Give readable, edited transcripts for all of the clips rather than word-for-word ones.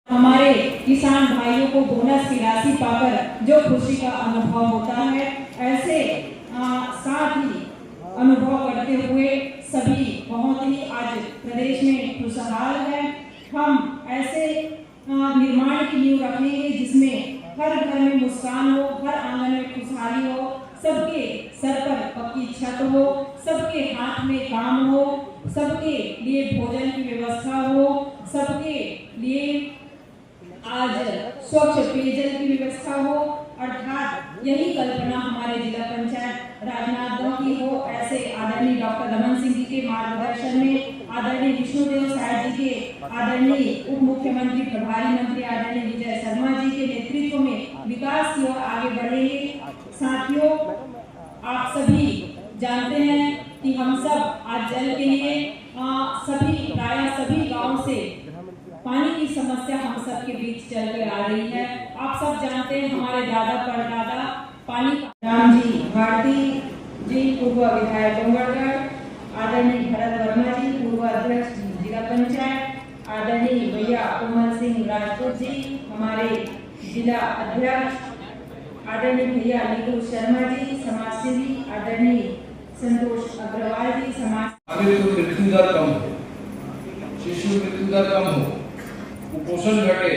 हमारे किसान भाइयों को बोनस की राशि पाकर जो खुशी का अनुभव होता है, ऐसे साथ ही अनुभव करते हुए सभी बहुत ही आज प्रदेश में खुशहाल है। हम ऐसे निर्माण की नींव रखेंगे जिसमें हर घर में मुस्कान हो, हर आंगन में खुशहाली हो, सबके सर पर पक्की छत हो, सबके हाथ में काम हो, सबके लिए भोजन की व्यवस्था हो, सबके लिए आज स्वच्छ पेयजल की व्यवस्था हो। अर्थात यही कल्पना हमारे जिला पंचायत राजनांदगांव की हो। ऐसे आदरणीय डॉक्टर रमन सिंह जी के मार्गदर्शन में, आदरणीय विष्णुदेव साय जी के, आदरणीय उप मुख्यमंत्री प्रभारी मंत्री आदरणीय विजय शर्मा जी के नेतृत्व में विकास की ओर आगे बढ़ेंगे। साथियों, आप सभी जानते हैं कि हम सब आज जल के लिए प्राय सभी गाँव से पानी की समस्या हम सब के बीच चल कर आ रही है। आप सब जानते हैं हमारे दादा परदादा पानी राम जी भारती जी पूर्व विधायक डोंगरगढ़, आदरणीय भरत वर्मा जी पूर्व अध्यक्ष जिला पंचायत, आदरणीय भैया कोमल सिंह राजपूत जी हमारे जिला अध्यक्ष, आदरणीय भैया नीतू शर्मा जी समाजसेवी, आदरणीय संतोष अग्रवाल जी समाज। मृत्यु दर कम हो, शिशु मृत्यु दर कम हो, कुपोषण घटे,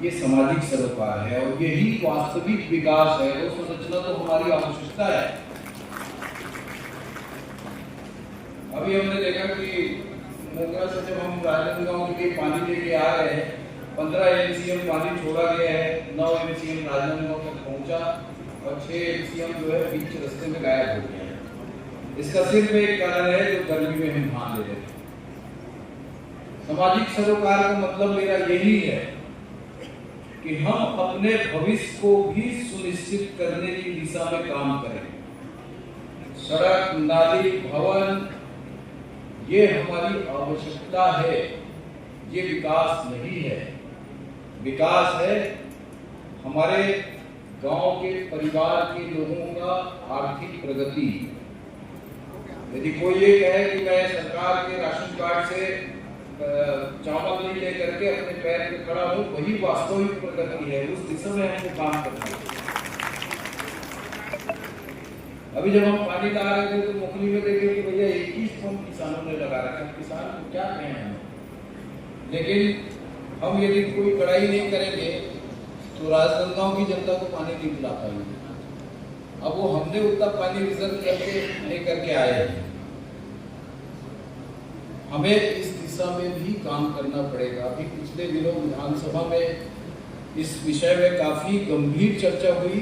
ये सामाजिक सरोकार है और यही वास्तविक विकास है। वो संरचना तो हमारी आवश्यकता है। अभी हमने देखा कि मोगरा से जब हम राजनांदगांव के लिए पानी लेके आ रहे हैं, 15 एमसीएम पानी छोड़ा गया है, 9 एमसीएम राजनांदगांव तक पहुंचा और 6 एमसीएम जो है बीच रास्ते में गायब हो गया है। इसका सिर्फ एक कारण है जो गर्मी में हम ध्यान दे रहे हैं। सामाजिक सरोकार का मतलब मेरा यही है कि हम अपने भविष्य को भी सुनिश्चित करने की दिशा में काम करें। सड़क, नाली, भवन, ये हमारी आवश्यकता है ये विकास नहीं है। विकास है हमारे गांव के परिवार के लोगों का आर्थिक प्रगति। यदि कोई ये कहे कि मैं सरकार के राशन कार्ड से चावल नहीं लेकर के अपने पैर पे खड़ा हूँ, वही वास्तविक प्रगति है। उस दिशा में हमको काम करना है। अभी जब हम पानी ला रहे थे तो मुखली में देखे कि भैया 21 पंप किसानों ने लगा रखा है। किसान को क्या कहें हम, लेकिन हम यदि कोई कड़ाई नहीं करेंगे तो राजनांदगांव की जनता को पानी नहीं पिला पाएंगे। अब वो हमने उतना पानी रिजर्व करके लेकर के आए हैं। हमें इस दिशा में भी काम करना पड़ेगा। अभी पिछले दिनों विधानसभा में इस विषय में काफी गंभीर चर्चा हुई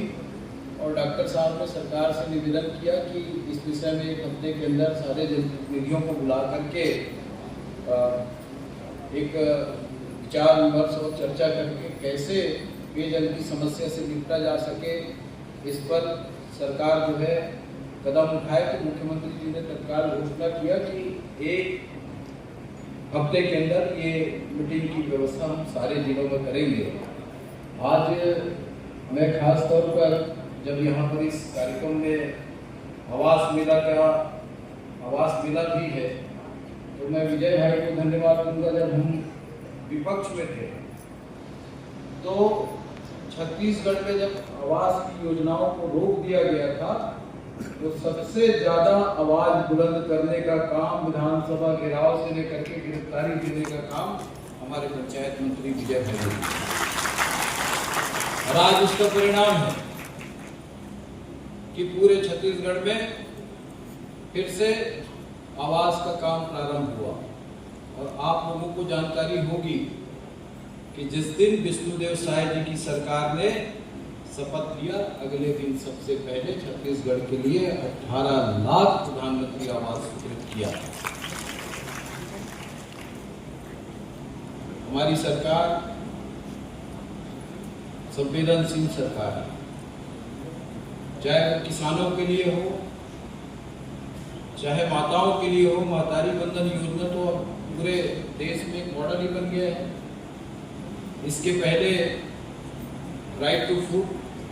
और डॉक्टर साहब ने सरकार से निवेदन किया कि इस विषय में एक हफ्ते के अंदर सारे जनप्रतिनिधियों को बुला करके एक विचार विमर्श और चर्चा करके कैसे पेयजल की समस्या से निपटा जा सके, इस पर सरकार जो है कदम उठाए। तो मुख्यमंत्री जी ने तत्काल घोषणा किया कि एक हफ्ते के अंदर ये मीटिंग की व्यवस्था हम सारे जिलों में करेंगे। आज मैं खास तौर पर जब यहाँ पर इस कार्यक्रम में आवास मेला भी है तो मैं विजय भाई को धन्यवाद दूंगा। जब हम विपक्ष में थे तो छत्तीसगढ़ में जब आवास की योजनाओं को रोक दिया गया था तो सबसे ज्यादा आवाज बुलंद करने का काम, विधानसभा घेराव से लेकर के गिरफ्तारी देने का काम हमारे पंचायत मंत्री विजय भाई ने। और आज उसका परिणाम है कि पूरे छत्तीसगढ़ में फिर से आवास का काम प्रारंभ हुआ। और आप लोगों को जानकारी होगी कि जिस दिन विष्णुदेव साय जी की सरकार ने शपथ लिया, अगले दिन सबसे पहले छत्तीसगढ़ के लिए 18 लाख प्रधानमंत्री आवास स्वीकृत किया। हमारी सरकार संवेदनशील सरकार है, चाहे वो किसानों के लिए हो, चाहे माताओं के लिए हो। महतारी बंधन योजना तो अब पूरे देश में एक मॉडल ही बन गया है। इसके पहले राइट टू फूड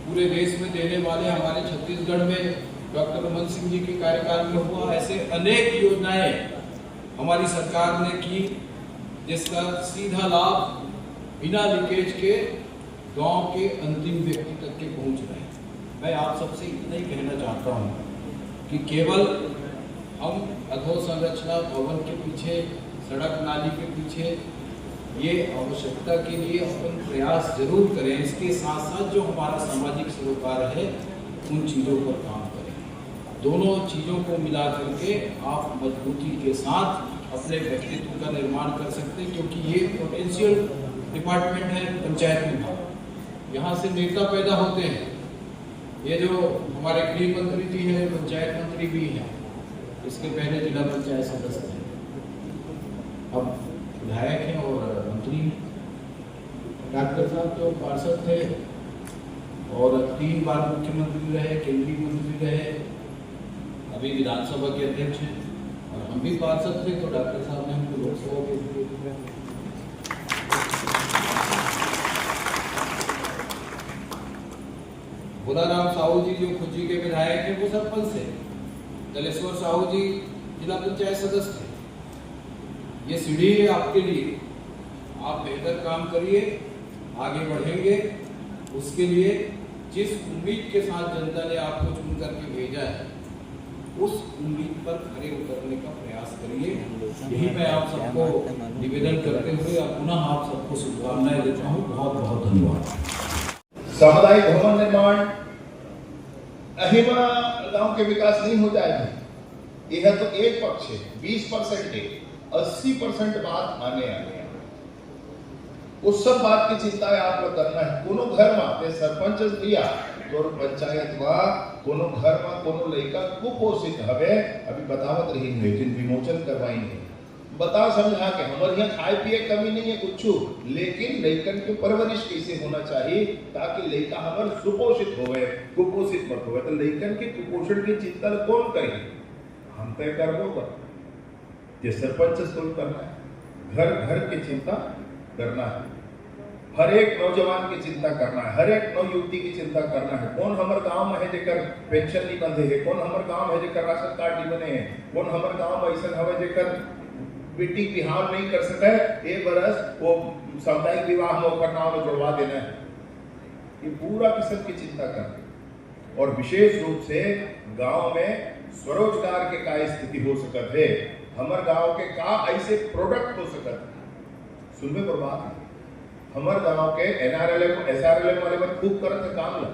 पूरे देश में देने वाले हमारे छत्तीसगढ़ में डॉक्टर रमन सिंह जी के कार्यकाल में हुआ। ऐसे अनेक योजनाएं हमारी सरकार ने की जिसका सीधा लाभ बिना लीकेज के गांव के अंतिम व्यक्ति तक के पहुंच रहे हैं। मैं आप सबसे इतना ही कहना चाहता हूं कि केवल हम अधोसंरचना भवन के पीछे, सड़क नाली के पीछे ये आवश्यकता के लिए अपन प्रयास जरूर करें। इसके साथ साथ जो हमारा सामाजिक सरोकार है उन चीज़ों पर काम करें। दोनों चीज़ों को मिला करके आप मजबूती के साथ अपने व्यक्तित्व का निर्माण कर सकते हैं, क्योंकि ये पोटेंशियल डिपार्टमेंट है पंचायत विभाग। यहाँ से नेता पैदा होते हैं। ये जो हमारे गृह मंत्री जी हैं, पंचायत मंत्री भी हैं, इसके पहले जिला पंचायत सदस्य हैं, अब विधायक हैं और मंत्री। डॉक्टर साहब तो पार्षद थे और 3 बार मुख्यमंत्री रहे, केंद्रीय मंत्री रहे, अभी विधानसभा के अध्यक्ष हैं। और हम भी पार्षद थे तो डॉक्टर साहब ने हमको लोकसभा के भोलाराम साहू जी जो खुजी के विधायक हैं वो सरपंच थे। दलेश्वर साहू जी जिला पंचायत सदस्य थे। ये सीढ़ी है आपके लिए। आप बेहतर काम करिए, आगे बढ़ेंगे। उसके लिए जिस उम्मीद के साथ जनता ने आपको चुन करके भेजा है उस उम्मीद पर खरे उतरने का प्रयास करिए। यही मैं आप सबको निवेदन करते हुए पुनः आप सबको शुभकामनाएं देता हूँ। बहुत बहुत धन्यवाद। सामुदायिक भवन निर्माण अहिमा गांव के विकास नहीं हो जाएगा। यह तो एक पक्ष है, 20% है, 80% बात आने आ गया। उस सब बात की चिंता आप लोग करना है। कोनो घर में सरपंच दिया तो पंचायत में कोनो घर में कोनो लड़का कुपोषित हवे, अभी बतावत रही लेकिन विमोचन करवाई नहीं, बता समझा के हमारे यहाँ खाए पिए कमी नहीं है कुछ, लेकिन लड़कन के परवरिश कैसे होना चाहिए ताकि लड़का हमारे सुपोषित होवे, कुपोषित मत होवे। तो लड़कन के कुपोषण की चिंता कौन करे? हम तय करबो कर, ये सरपंच से करना है। घर घर की चिंता करना है, हर एक नौजवान की चिंता करना है, हर एक नवयुवती की चिंता करना है। कौन हमारे गांव में है जेकर पेंशन नहीं बंधे है, कौन हमारे गांव है जेकर राशन कार्ड नहीं बने हैं, कौन हमारे गांव में ऐसा हवे जेकर बेटी बिहार नहीं कर सके, ये बरस वो सामुदायिक विवाह में ओकर नाम में जोड़वा देना है। ये पूरा किस्म की चिंता करना और विशेष रूप से गांव में स्वरोजगार के का स्थिति हो सकत है, हमारे गांव के का ऐसे प्रोडक्ट हो सकत है। सुनबे पर बात है, हमारे गांव के NRLM SRLM वाले मन खूब करत है काम ला,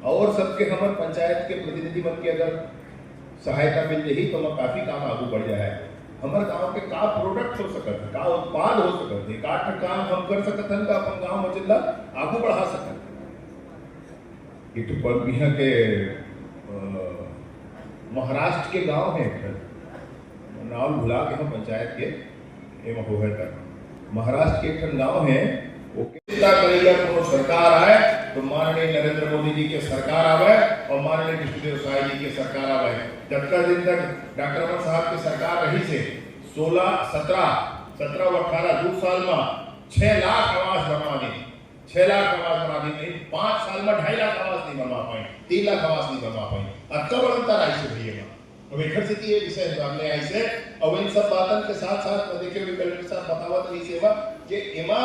और सबके हमारे पंचायत के प्रतिनिधि मन की अगर सहायता मिल जाही तो हम काफी काम आगू बढ़ जाए। हमारे गांव के का प्रोडक्ट हो सकत है, का उत्पाद हो सकत है, का काम हम कर सकत हन का अपन गांव में जिला आगू बढ़ा सकत। एक तो यहाँ के महाराष्ट्र के गांव है, नाम भुला के हम पंचायत के एवं हो तक महाराष्ट्र के एक गांव है, वो चिंता करेगा तो सरकार आए तो माननीय नरेंद्र मोदी जी के सरकार आवे और माननीय कृष्णदेव साय जी के सरकार आवे। जब तक दिन तक डॉक्टर अमर साहब की सरकार रही से 16, 17 और 18 2 साल में 6 लाख आवास बनवा दी, 6 लाख आवास बना दी, नहीं 5 साल में 2.5 लाख आवास नहीं बनवा पाई, 3 लाख आवास नहीं बनवा पाई। अतका बड़ा आई से भैया अब एक स्थिति ये विषय सामने आई से और इन सब बातों के साथ साथ देखिए कलेक्टर साहब बतावत रही सेवा कि एमा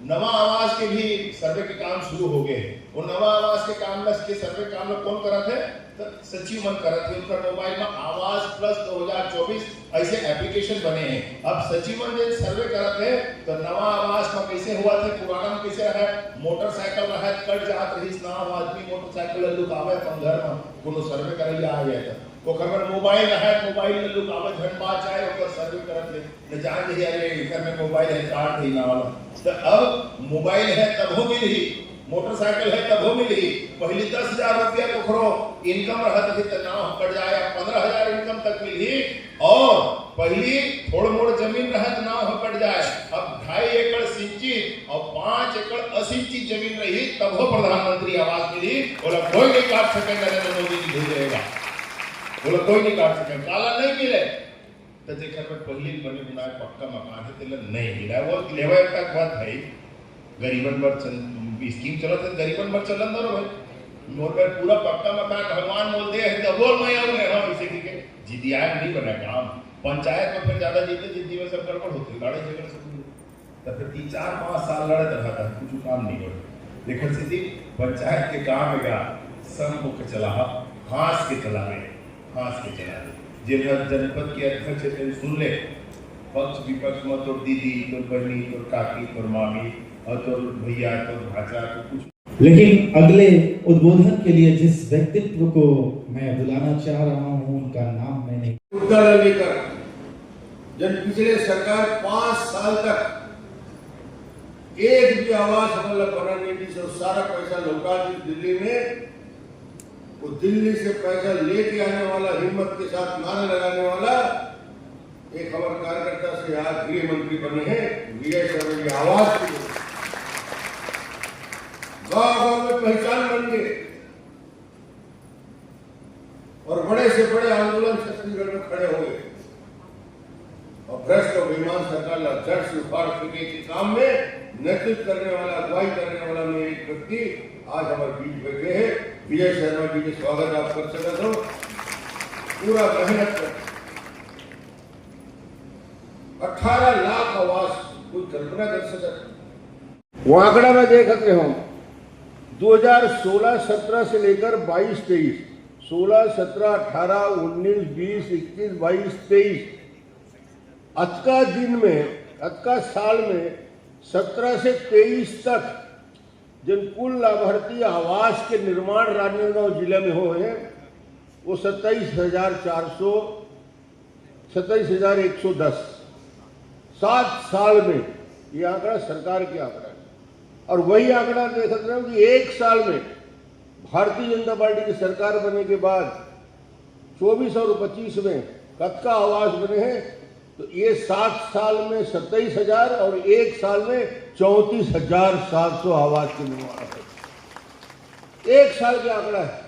नवा आवास के भी सर्वे के काम शुरू हो गए। वो नवा आवास के काम में के सर्वे काम में कौन करत है तो सचिव मन करत है, उनका मोबाइल में आवास प्लस 2024 ऐसे एप्लीकेशन बने हैं। अब सचिव मन जो सर्वे करत है तो नवा आवास में कैसे हुआ थे, पुराना में कैसे रहा, मोटरसाइकिल रहा कट जात रही ना आदमी मोटरसाइकिल लुकावे अपन घर में कोनो सर्वे करे आ गया था वो खबर मोबाइल है, मोबाइल में लोग आवाज घंटा चाहे ऊपर सर्वे करत ले न जान दे अरे घर में मोबाइल है कार्ड नहीं ना वाला। तो अब मोबाइल है तब हो मिली, मोटरसाइकिल है तब हो मिली। पहले 10,000 रुपया को खरो इनकम रहत थी तो ना कट जाए 15,000 इनकम तक मिली, और पहली थोड़ मोड़ जमीन रहत ना हो कट जाए। अब 2.5 एकड़ सिंचित और 5 एकड़ असिंचित जमीन रही तब हो प्रधानमंत्री आवास मिली। बोला कोई नहीं काट सके, नरेंद्र मोदी जी भेजेगा, बोला कोई नहीं काट सके, काला नहीं मिले तो जेकर में पहले बने बनाए पक्का मकान है तेला नहीं मिला। वो लेवा तक बात है गरीबन पर स्कीम चलत है, गरीबन पर चलन दो भाई मोर पर पूरा पक्का मकान भगवान बोल दे है तो बोल मैं आऊं हां इसे के जिदिया नहीं बना काम। पंचायत में फिर ज्यादा जीते जिद्दी में सब गड़बड़ होती लड़ाई झगड़ा सब तो फिर 3, 4, 5 साल लड़त रहा था, कुछ काम नहीं हो। लेकिन सीधी पंचायत के काम में का सब मुख्य चला हाथ के चलावे, हाथ के चलावे जिन जनपद के अध्यक्ष सुन ले पक्ष विपक्ष में तो दीदी तो बहनी तो काकी तो मामी और तो भैया तो भाचा तो कुछ। लेकिन अगले उद्बोधन के लिए जिस व्यक्तित्व को मैं बुलाना चाह रहा हूं उनका नाम मैंने उद्धार लेकर जब पिछले सरकार 5 साल तक एक भी आवास हमारा बना नहीं थी, तो सारा पैसा लौटा दी दिल्ली में। वो दिल्ली से पैसा लेके आने वाला, हिम्मत के साथ नारा लगाने वाला एक हमारे कार्यकर्ता से आज गृह मंत्री बने हैं विजय शर्मा की आवाज की गांव में पहचान बन गए और बड़े से बड़े आंदोलन छत्तीसगढ़ में खड़े हो गए और भ्रष्ट और बेईमान सरकार का जड़ से उखाड़ फेंके के काम में नेतृत्व करने वाला, अगुवाई करने वाला में एक व्यक्ति आज हमारे बीच बैठे हैं। विजय शर्मा जी के स्वागत आप कर सकते हो। पूरा मेहनत कर 18 लाख आवास कोई कल्पना कर सकते वो आंकड़ा में देख सकते हो 2016-17 से लेकर 22-23, 16, 17, 18, 19, 20, 21, 22, 23 आज का दिन में, आज का साल में 17 से 23 तक जिन कुल लाभार्थी आवास के निर्माण राजनांदगांव जिले में हो हैं वो 27,110 7 साल में। ये आंकड़ा सरकार की आंकड़ा है और वही आंकड़ा देख सकते हैं कि एक साल में भारतीय जनता पार्टी की सरकार बनने के बाद 24 और 25 में कतका आवास बने हैं तो ये 7 साल में 27,000 और एक साल में 34,700 आवास के निर्माण है। एक साल का आंकड़ा है।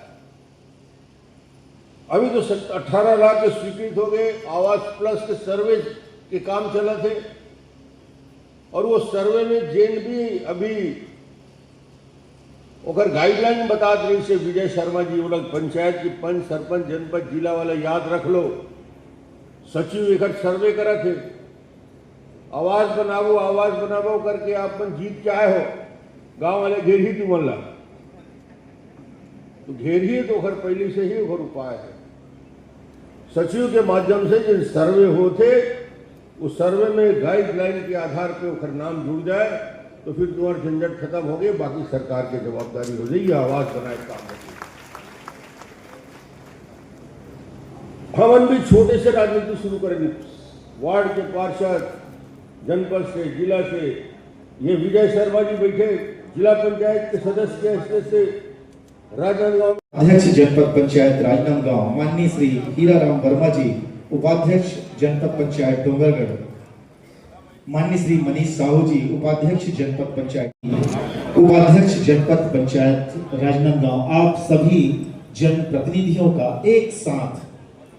अभी तो 18 लाख के स्वीकृत हो गए, आवास प्लस के सर्वे के काम चला थे और वो सर्वे में जेन भी अभी ओकर गाइडलाइन बता रही से विजय शर्मा जी वो लोग पंचायत की पंच सरपंच जनपद जिला वाला याद रख लो, सचिव एक सर्वे करा थे, आवाज बनावो करके आप जीत चाहे हो, गांव वाले घेर ही तू मल्ला तो घेर ही तो घर पहले से ही घर उपाय है। सचिव के माध्यम से जिन सर्वे होते उस सर्वे में गाइडलाइन के आधार पे उखर नाम जुड़ जाए तो फिर तुम्हारा झंझट खत्म हो गई, बाकी सरकार की जवाबदारी हो जाएगी, आवाज बनाए काम होगी। हमन भी छोटे से राजनीति शुरू करेंगे, वार्ड के पार्षद, जनपद से, जिला से। ये विजय शर्मा जी बैठे जिला पंचायत के सदस्य के हैसियत से राजनांदगांव अध्यक्ष जनपद पंचायत राजनांदगांव माननीय श्री हीराराम वर्मा जी, उपाध्यक्ष जनपद पंचायत डोंगरगढ़ माननीय श्री मनीष साहू जी, उपाध्यक्ष जनपद पंचायत राजनांदगांव, आप सभी जनप्रतिनिधियों का एक साथ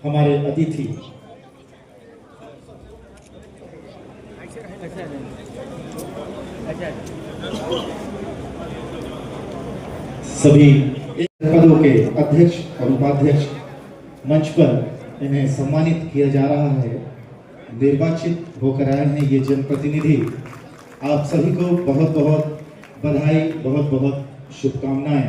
हमारे अतिथि सभी पदों के अध्यक्ष और उपाध्यक्ष मंच पर इन्हें सम्मानित किया जा रहा है। निर्वाचित होकर आए हैं ये जनप्रतिनिधि, आप सभी को बहुत बहुत बधाई, बहुत बहुत शुभकामनाएं।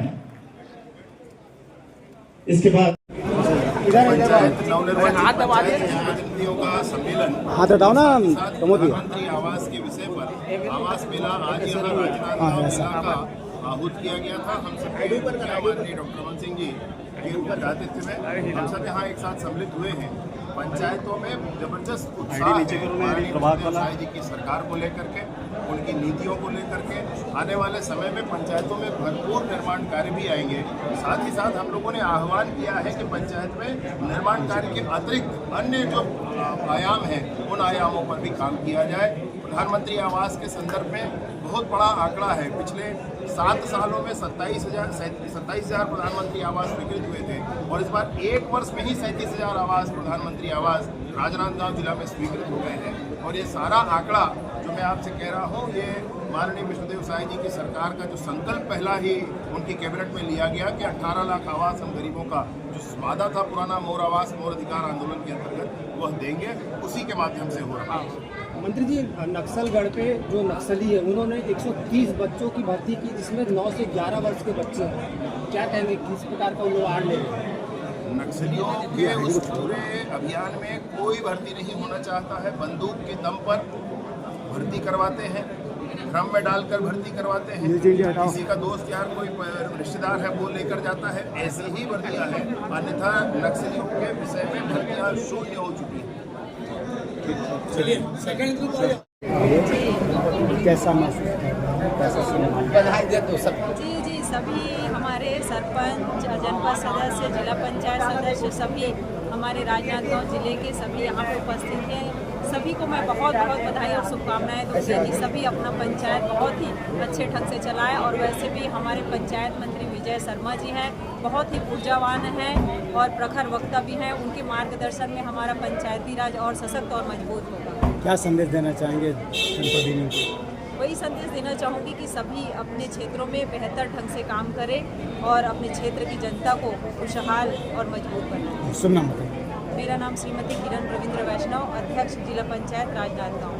इसके बाद पंचायत नवनिर्वाचित प्रतिनिधियों का सम्मेलन प्रधानमंत्री आवास के विषय पर आवास मेला आज यहाँ राजनांदगांव जिला का आहूत किया गया था। हम सभी माननीय डॉक्टर रमन सिंह जी के आतिथ्य में हम सब यहाँ एक साथ सम्मिलित हुए हैं। पंचायतों में जबरदस्त उत्साह है जी की सरकार को लेकर के, उनकी नीतियों को लेकर के। आने वाले समय में पंचायतों में भरपूर निर्माण कार्य भी आएंगे। साथ ही साथ हम लोगों ने आह्वान किया है कि पंचायत में निर्माण कार्य के अतिरिक्त अन्य जो आयाम हैं उन आयामों पर भी काम किया जाए। प्रधानमंत्री आवास के संदर्भ में बहुत बड़ा आंकड़ा है। पिछले 7 सालों में 27,000 प्रधानमंत्री आवास स्वीकृत हुए थे और इस बार 1 वर्ष में ही 37,000 आवास प्रधानमंत्री आवास राजनांदगांव जिला में स्वीकृत हो गए हैं। और ये सारा आंकड़ा जो मैं आपसे कह रहा हूँ, ये माननीय विष्णुदेव साय जी की सरकार का जो संकल्प पहला ही उनकी कैबिनेट में लिया गया कि 18 लाख आवास हम गरीबों का जो वादा था पुराना मोर आवास मोर अधिकार आंदोलन के अंतर्गत वह देंगे, उसी के माध्यम से हो रहा है। मंत्री जी, नक्सलगढ़ पे जो नक्सली है उन्होंने 130 बच्चों की भर्ती की, जिसमें 9 से 11 वर्ष के बच्चे हैं। क्या कहेंगे, किस प्रकार का उन्होंने आड़ ले रहे हैं? नक्सलियों के उस पूरे अभियान में कोई भर्ती नहीं होना चाहता है। बंदूक के दम पर भर्ती करवाते हैं, ड्रम में डालकर भर्ती करवाते हैं। किसी का दोस्त यार कोई रिश्तेदार है वो लेकर जाता है, ऐसी ही भर्तियां हैं। अन्यथा नक्सलियों के विषय में भर्तियां शून्य हो चुकी हैं। कैसा महसूस बधाई दे दो सब। जी, सभी हमारे सरपंच, जनपद सदस्य, जिला पंचायत सदस्य, सभी हमारे राजनांदगांव जिले के सभी यहाँ पे उपस्थित हैं। सभी को मैं बहुत बहुत बधाई और शुभकामनाएं दूंगी कि सभी अपना पंचायत बहुत ही अच्छे ढंग से चलाएं। और वैसे भी हमारे पंचायत मंत्री विजय शर्मा जी हैं, बहुत ही ऊर्जावान हैं और प्रखर वक्ता भी हैं। उनके मार्गदर्शन में हमारा पंचायती राज और सशक्त और मजबूत होगा। क्या संदेश देना चाहेंगे जनप्रतिनिधियों को? वही संदेश देना चाहूँगी कि सभी अपने क्षेत्रों में बेहतर ढंग से काम करें और अपने क्षेत्र की जनता को खुशहाल और मजबूत बनाएं। शुभ नाम बताइए। मेरा नाम श्रीमती किरण रविंद्र वैष्णव, अध्यक्ष जिला पंचायत राजनांदगांव।